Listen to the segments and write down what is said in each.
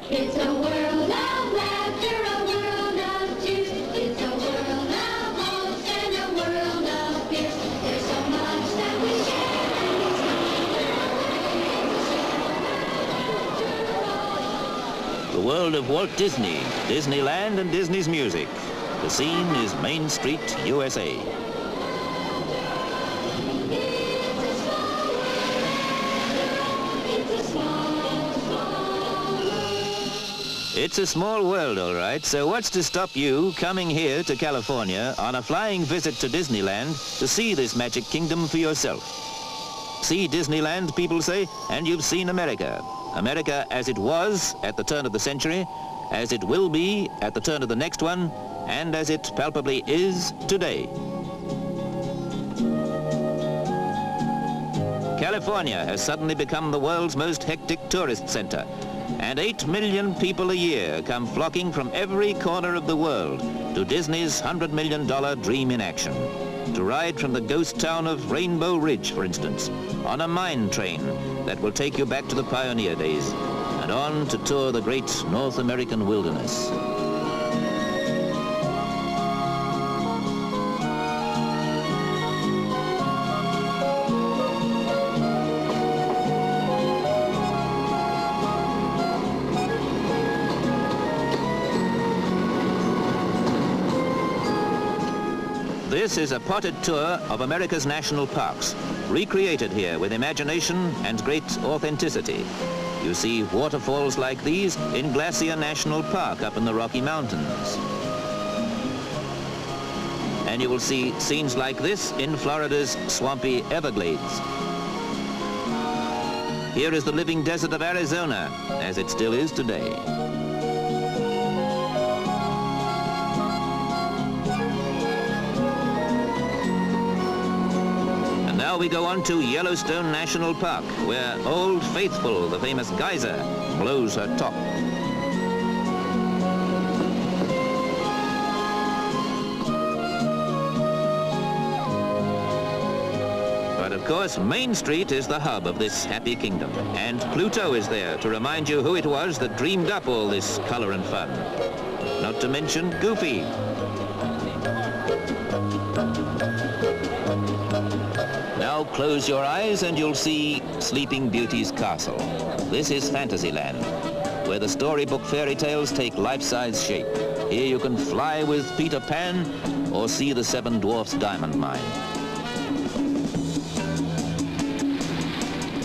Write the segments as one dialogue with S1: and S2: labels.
S1: It's a world of laughter, a world of tears. It's a world of hopes and a world of fears. There's so much that we share and it's
S2: The world of Walt Disney, Disneyland and Disney's music. The scene is Main Street, USA. It's a small world, all right, so what's to stop you coming here to California on a flying visit to Disneyland to see this magic kingdom for yourself? See Disneyland, people say, and you've seen America. America as it was at the turn of the century, as it will be at the turn of the next one, and as it palpably is today. California has suddenly become the world's most hectic tourist center, and 8 million people a year come flocking from every corner of the world to Disney's $100 million dream in action. To ride from the ghost town of Rainbow Ridge, for instance, on a mine train that will take you back to the pioneer days, and on to tour the great North American wilderness. This is a potted tour of America's national parks, recreated here with imagination and great authenticity. You see waterfalls like these in Glacier National Park up in the Rocky Mountains. And you will see scenes like this in Florida's swampy Everglades. Here is the living desert of Arizona, as it still is today. Now we go on to Yellowstone National Park, where Old Faithful, the famous geyser, blows her top. But of course, Main Street is the hub of this happy kingdom, and Pluto is there to remind you who it was that dreamed up all this color and fun. Not to mention Goofy. Now close your eyes and you'll see Sleeping Beauty's castle. This is Fantasyland, where the storybook fairy tales take life-size shape. Here you can fly with Peter Pan or see the Seven Dwarfs diamond mine.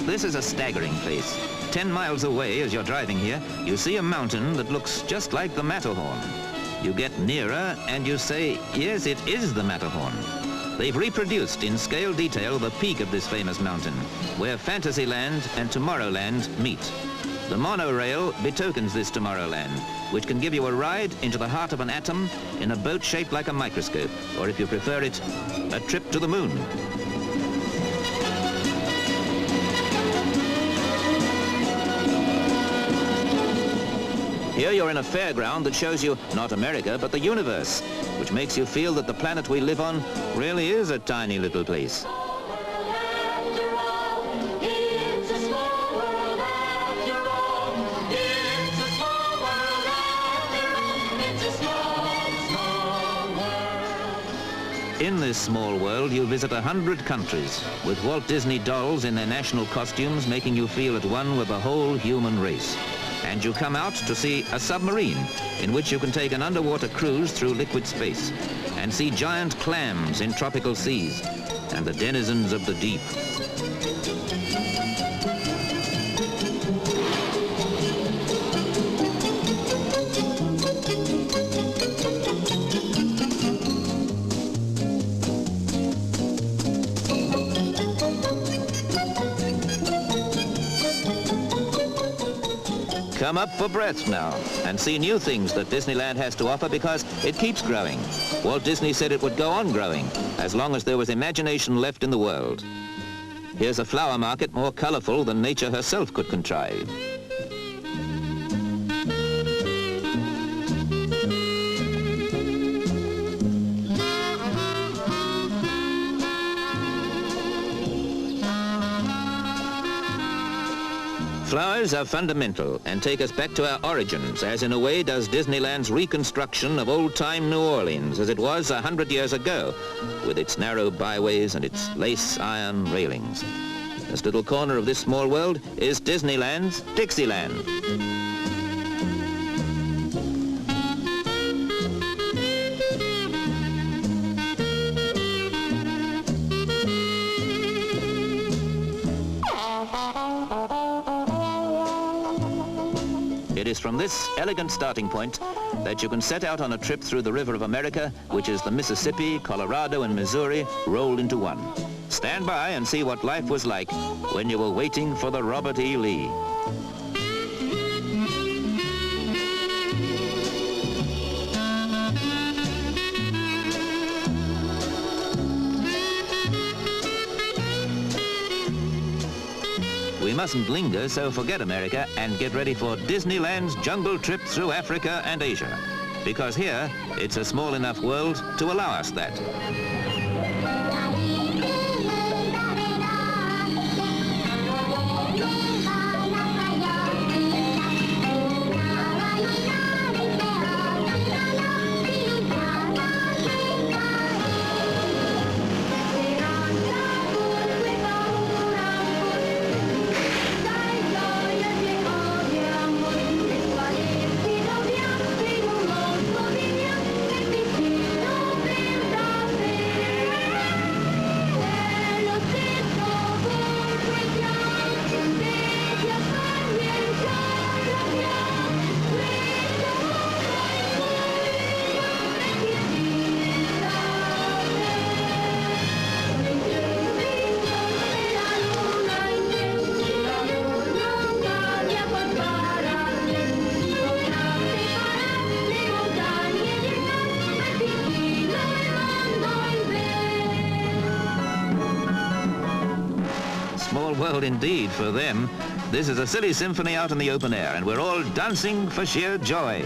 S2: This is a staggering place. 10 miles away as you're driving here, you see a mountain that looks just like the Matterhorn. You get nearer and you say, yes, it is the Matterhorn. They've reproduced in scale detail the peak of this famous mountain, where Fantasyland and Tomorrowland meet. The monorail betokens this Tomorrowland, which can give you a ride into the heart of an atom in a boat shaped like a microscope, or if you prefer it, a trip to the moon. Here you're in a fairground that shows you not America, but the universe, which makes you feel that the planet we live on really is a tiny little place. In this small world, you visit 100 countries, with Walt Disney dolls in their national costumes making you feel at one with the whole human race. And you come out to see a submarine in which you can take an underwater cruise through liquid space and see giant clams in tropical seas and the denizens of the deep. Come up for breath now and see new things that Disneyland has to offer, because it keeps growing. Walt Disney said it would go on growing as long as there was imagination left in the world. Here's a flower market more colorful than nature herself could contrive. Flowers Cars are fundamental and take us back to our origins, as in a way does Disneyland's reconstruction of old-time New Orleans as it was 100 years ago, with its narrow byways and its lace iron railings. This little corner of this small world is Disneyland's Dixieland. It is from this elegant starting point that you can set out on a trip through the River of America, which is the Mississippi, Colorado, and Missouri rolled into one. Stand by and see what life was like when you were waiting for the Robert E. Lee. We mustn't linger, so forget America and get ready for Disneyland's jungle trip through Africa and Asia. Because here, it's a small enough world to allow us that. Small world indeed for them. This is a silly symphony out in the open air, and we're all dancing for sheer joy.